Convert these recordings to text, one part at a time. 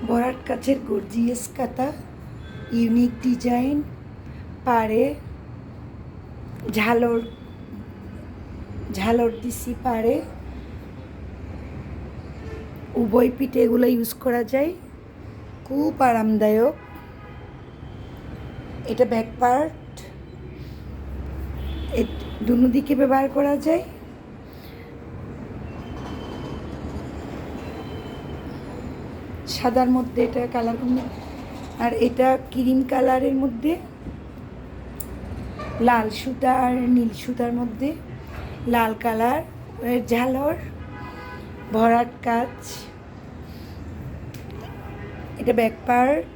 ভরাট কাচের গর্জিয়াস কাঁথা, ইউনিক ডিজাইন, পাড়ে ঝালর ঝালর দিছি পাড়ে, উভয় পিঠে এগুলো ইউজ করা যায়, খুব আরামদায়ক। এটা ব্যাক পার্ট, দুনো দিকে ব্যবহার করা যায়। সাদার মধ্যে এটা কালার, আর এটা ক্রিম কালারের মধ্যে, লাল সুতা আর নীল সুতার মধ্যে লাল কালার ঝালর, ভরাট কাজ। এটা ব্যাক পার্ট,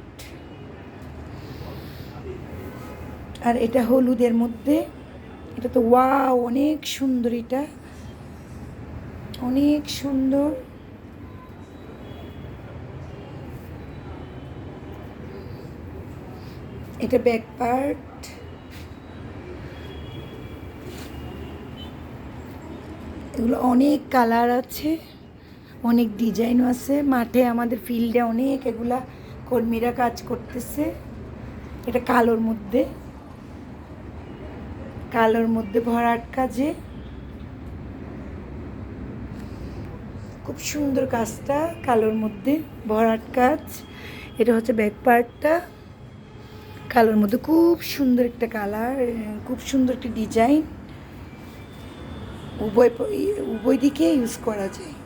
আর এটা হলুদের মধ্যে। এটা তো ওয়াও, অনেক সুন্দর, এটা অনেক সুন্দর। এটা ব্যাক পার্ট, এগুলো অনেক কালার আছে, অনেক ডিজাইনও আছে। মাঠে আমাদের ফিল্ডে অনেক এগুলা কর্মীরা কাজ করতেছে। এটা কালোর মধ্যে, কালোর মধ্যে ভরাট কাজে, খুব সুন্দর কাজটা, কালোর মধ্যে ভরাট কাজ। এটা হচ্ছে ব্যাক পার্টটা, কালোর মধ্যে খুব সুন্দর একটা কালার, খুব সুন্দর একটা ডিজাইন। উভয় দিকে ইউজ করা যায়।